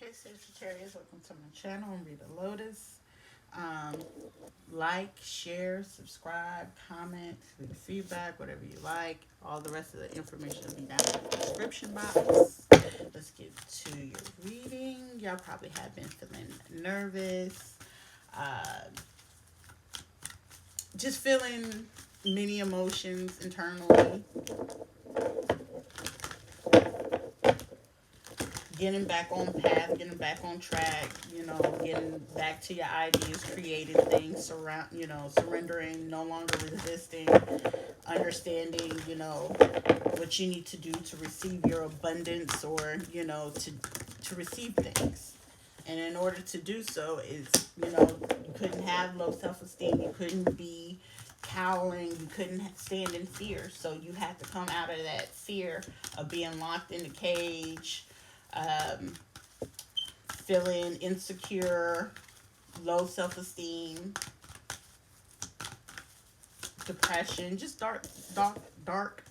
Okay, Sagittarius, welcome to my channel. I'm Rita Lotus. Um, like, share, subscribe, comment, leave feedback, whatever you like. All the rest of the information will be down in the description box. Let's get to your reading. Y'all probably have been feeling nervous, uh, just feeling many emotions internally, getting back on path, getting back on track, getting back to your ideas, creating things, surrendering, no longer resisting, understanding, what you need to do to receive your abundance or, to receive things. And in order to do so is, you couldn't have low self-esteem, you couldn't be cowering, you couldn't stand in fear. So you had to come out of that fear of being locked in a cage, um, feeling insecure, low self esteem, depression, just dark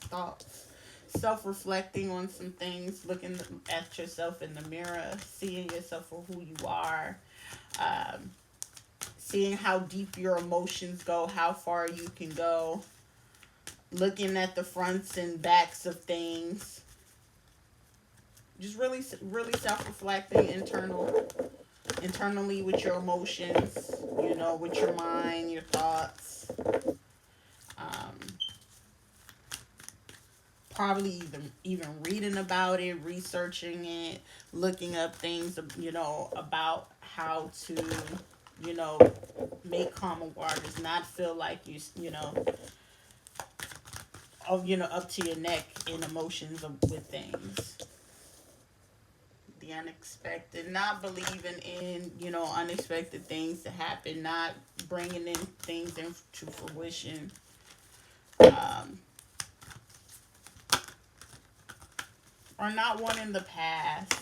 thoughts. Self reflecting on some things, looking at yourself in the mirror, seeing yourself for who you are, um, seeing how deep your emotions go, how far you can go, looking at the fronts and backs of things, just really self-reflecting internally with your emotions, with your mind, your thoughts. um, Probably even reading about it, researching it, looking up things, about how to, you know make calmer waters, not feel like up to your neck in emotions with things. The unexpected, not believing in, unexpected things to happen, not bringing in things into fruition, um, or not wanting the past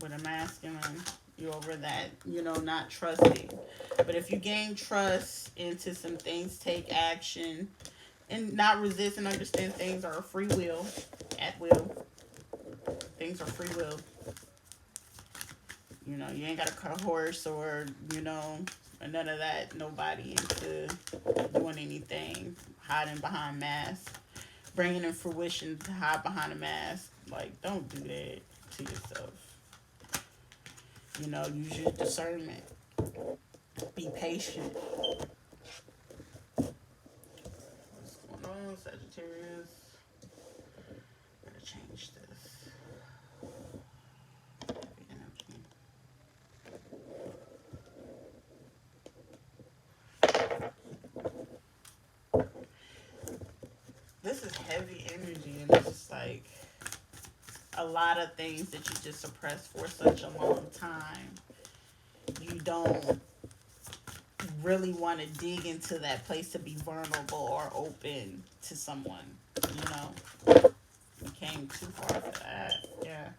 with a masculine. You over that, not trusting. But if you gain trust into some things, take action, and not resist and understand things are a free will, at will. Things are free will. You ain't got to cut a horse or, none of that. Nobody into doing anything, hiding behind masks, bringing in fruition to hide behind a mask. Like, don't do that to yourself. Use your discernment. Be patient. What's going on, Sagittarius? Gotta change this. Heavy energy. This is heavy energy, and it's just like a lot of things that you just suppressed for such a long time. You don't really want to dig into that place to be vulnerable or open to someone. You know, you came too far for that. Yeah.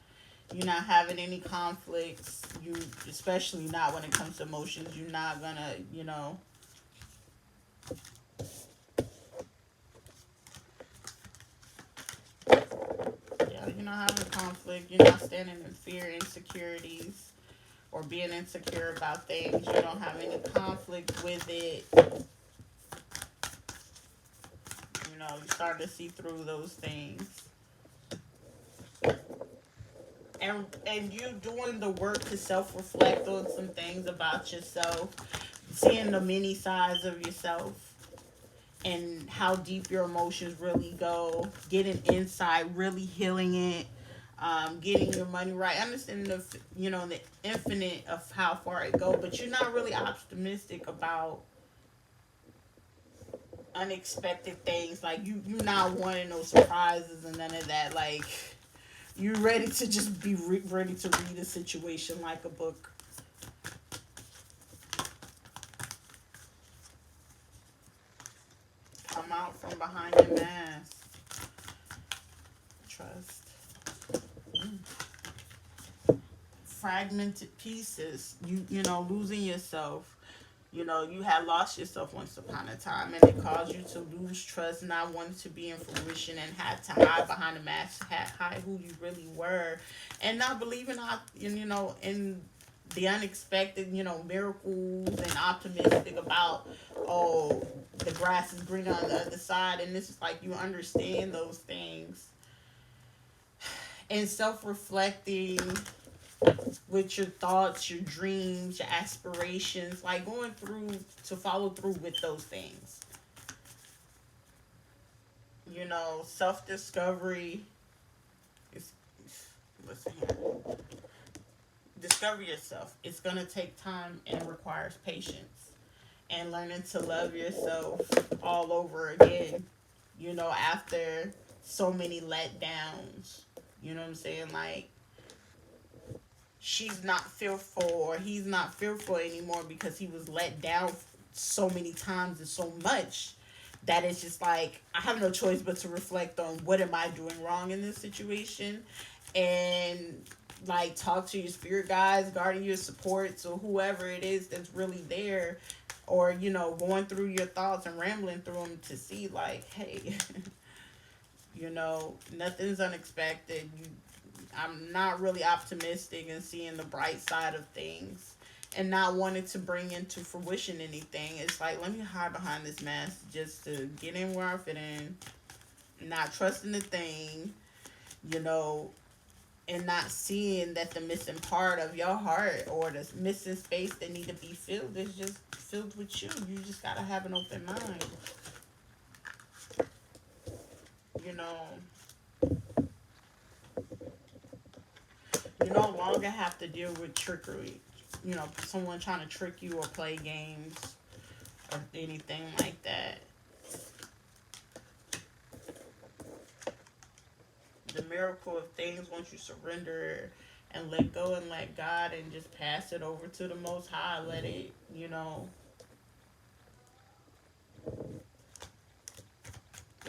You're not having any conflicts. You, especially not when it comes to emotions, you're not gonna, yeah, you're not having conflict. You're not standing in fear, insecurities, or being insecure about things. You don't have any conflict with it. You start to see through those things. And you doing the work to self reflect on some things about yourself, seeing the many sides of yourself and how deep your emotions really go, getting insight, really healing it, getting your money right, understanding the infinite of how far it go, but you're not really optimistic about unexpected things. Like you not wanting no surprises and none of that. Like, you're ready to just be ready to read a situation like a book. Come out from behind your mask. Trust. Fragmented pieces. Losing yourself. You know, you had lost yourself once upon a time, and it caused you to lose trust, not wanting to be in fruition, and had to hide behind the mask, hide who you really were, and not believing in the unexpected, miracles, and optimistic about, oh, the grass is greener on the other side. And this is like, you understand those things, and self-reflecting with your thoughts, your dreams, your aspirations, like going through to follow through with those things. Self discovery is, listen here, discover yourself. It's going to take time and requires patience and learning to love yourself all over again, after so many letdowns. You know what I'm saying? Like, she's not fearful, or he's not fearful anymore, because he was let down so many times and so much that it's just like, I have no choice but to reflect on what am I doing wrong in this situation, and like talk to your spirit guides, guardian, your supports, or whoever it is that's really there, or going through your thoughts and rambling through them to see, like, hey, nothing's unexpected. I'm not really optimistic and seeing the bright side of things, and not wanting to bring into fruition anything. It's like, let me hide behind this mask just to get in where I fit in, not trusting the thing, you know, and not seeing that the missing part of your heart, or the missing space that need to be filled, is just filled with you. You just gotta have an open mind. You know, you no longer have to deal with trickery. Someone trying to trick you or play games or anything like that. The miracle of things, once you surrender and let go and let God and just pass it over to the Most High, let it,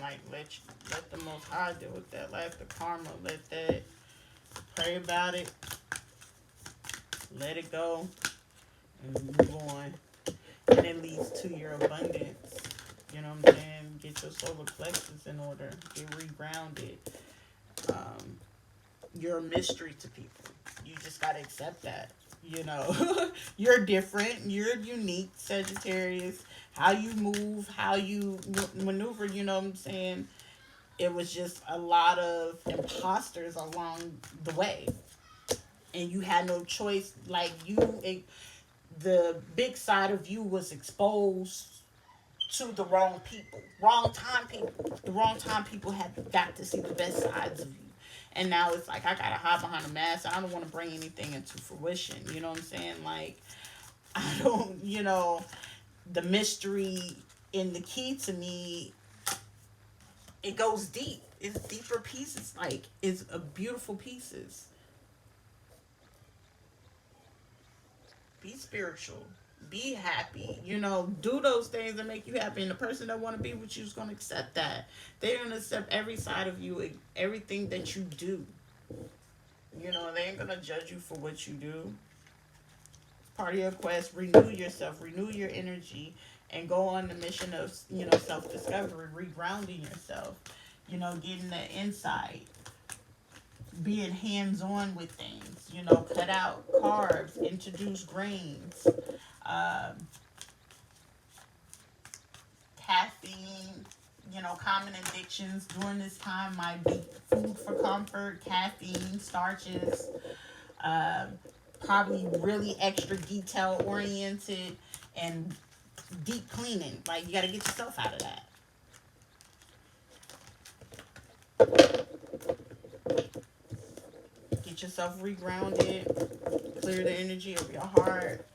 like let the Most High deal with that. Let the karma, let that, pray about it, let it go, and move on. And it leads to your abundance. You know what I'm saying? Get your solar plexus in order. Get regrounded. You're a mystery to people. You just gotta accept that. You're different. You're unique, Sagittarius. How you move, how you maneuver. You know what I'm saying? It was just a lot of imposters along the way, and you had no choice. Like, the big side of you was exposed to the wrong people, wrong time people. The wrong time people had got to see the best sides of you. And now it's like, I gotta hide behind a mask. I don't want to bring anything into fruition. You know what I'm saying? Like, I don't, the mystery in the key to me, it goes deep. It's deeper pieces. Like, it's a beautiful pieces. Be spiritual. Be happy. Do those things that make you happy. And the person that want to be with you is going to accept that. They're going to accept every side of you, everything that you do. They ain't going to judge you for what you do. Part of your quest, renew yourself, renew your energy, and go on the mission of, self-discovery, regrounding yourself, getting the insight, being hands-on with things, cut out carbs, introduce grains, um, caffeine. Common addictions during this time might be food for comfort, caffeine, starches, um, probably really extra detail oriented, and deep cleaning. Like, you got to get yourself out of that. Get yourself regrounded, clear the energy of your heart.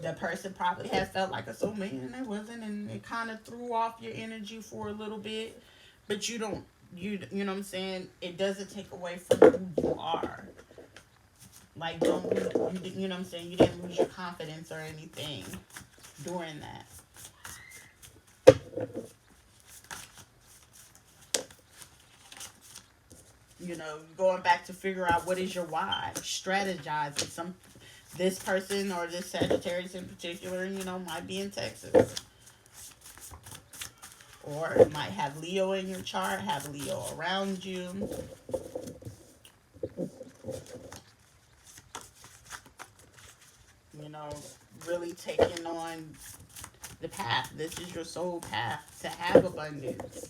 That person probably has felt like a soulmate, and it wasn't, and it kind of threw off your energy for a little bit. But you don't, you know what I'm saying? It doesn't take away from who you are. Like, don't, you know what I'm saying? You didn't lose your confidence or anything during that. Going back to figure out what is your why, strategizing. This person or this Sagittarius in particular, might be in Texas. Or might have Leo in your chart, have Leo around you. You know, really taking on the path. This is your soul path to have abundance.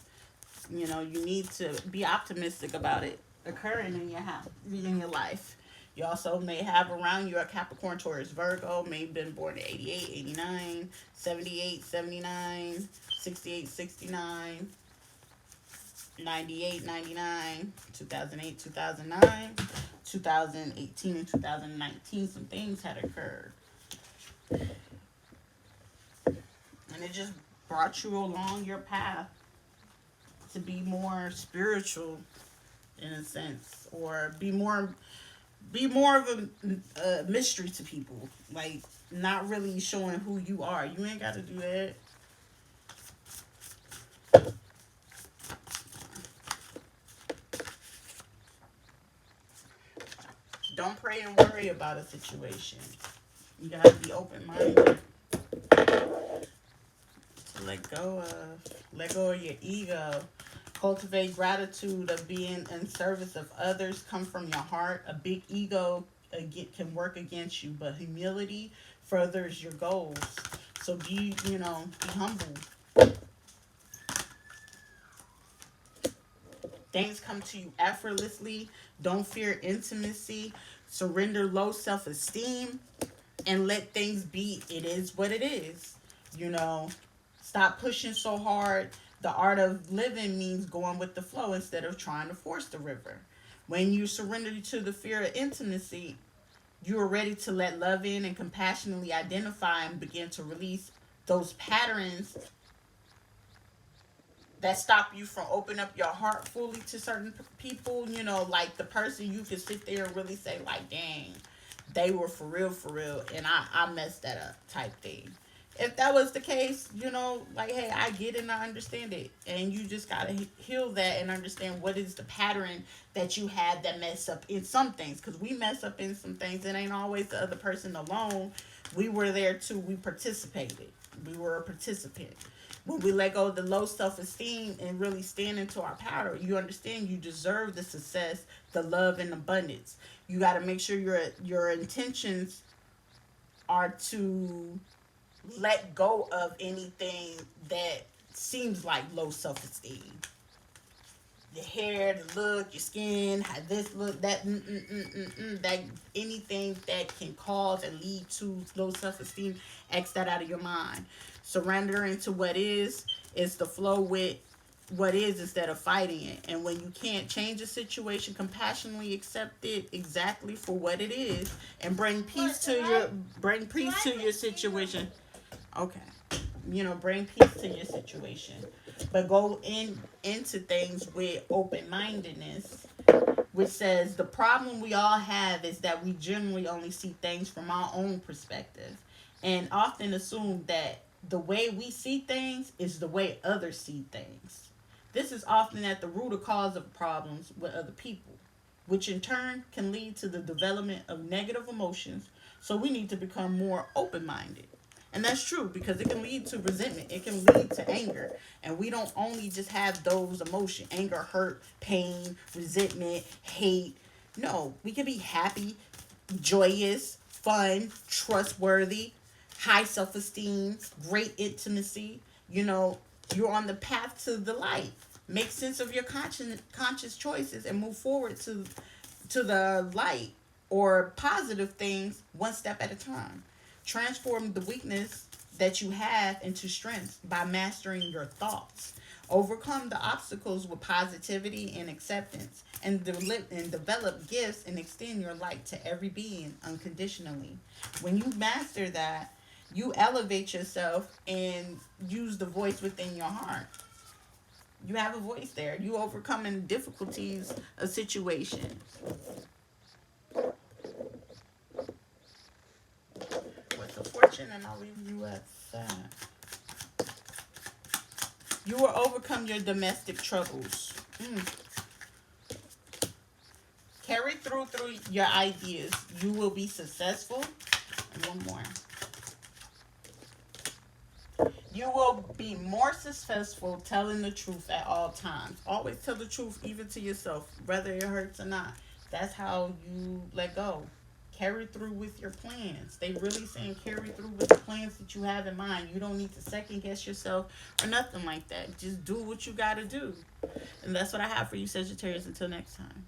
You need to be optimistic about it occurring in your house, in your life. You also may have around you a Capricorn, Taurus, Virgo, may have been born in 88, 89, 78, 79, 68, 69, 98, 99, 2008, 2009, 2018, and 2019. Some things had occurred. And it just brought you along your path to be more spiritual in a sense, or be more of a mystery to people, like not really showing who you are. You ain't got to do that. Don't pray and worry about a situation. You gotta be open-minded to let go of your ego. Cultivate gratitude of being in service of others. Come from your heart. A big ego can work against you, but humility furthers your goals. So be humble. Things come to you effortlessly. Don't fear intimacy. Surrender low self-esteem and let things be. It is what it is. You know, stop pushing so hard. The art of living means going with the flow instead of trying to force the river. When you surrender to the fear of intimacy, you are ready to let love in and compassionately identify and begin to release those patterns that stop you from opening up your heart fully to certain people. Like the person you could sit there and really say, like, dang, they were for real, and I messed that up type thing. If that was the case, like, hey, I get it and I understand it. And you just got to heal that and understand what is the pattern that you had that mess up in some things. Because we mess up in some things. It ain't always the other person alone. We were there too. We participated. We were a participant. When we let go of the low self-esteem and really stand into our power, you understand you deserve the success, the love, and abundance. You got to make sure your intentions are to let go of anything that seems like low self-esteem. The hair, the look, your skin, how this look, that anything that can cause and lead to low self-esteem, X that out of your mind. Surrendering to what is the flow with what is instead of fighting it. And when you can't change a situation, compassionately accept it exactly for what it is and bring peace to your situation. Okay. Bring peace to your situation. But go into things with open-mindedness, which says the problem we all have is that we generally only see things from our own perspective and often assume that the way we see things is the way others see things. This is often at the root of cause of problems with other people, which in turn can lead to the development of negative emotions. So we need to become more open-minded. And that's true because it can lead to resentment. It can lead to anger. And we don't only just have those emotions: anger, hurt, pain, resentment, hate. No, we can be happy, joyous, fun, trustworthy, high self esteem, great intimacy. You're on the path to the light. Make sense of your conscious choices and move forward to the light or positive things one step at a time. Transform the weakness that you have into strength by mastering your thoughts. Overcome the obstacles with positivity and acceptance, and develop gifts and extend your light to every being unconditionally. When you master that, you elevate yourself and use the voice within your heart. You have a voice there. You overcoming difficulties of situations. What's the fortune? And I'll leave you at that. You will overcome your domestic troubles. Carry through your ideas. You will be successful. And one more. You will be more successful telling the truth at all times. Always tell the truth, even to yourself, whether it hurts or not. That's how you let go. Carry through with your plans. They really saying carry through with the plans that you have in mind. You don't need to second guess yourself or nothing like that. Just do what you got to do. And that's what I have for you, Sagittarius. Until next time.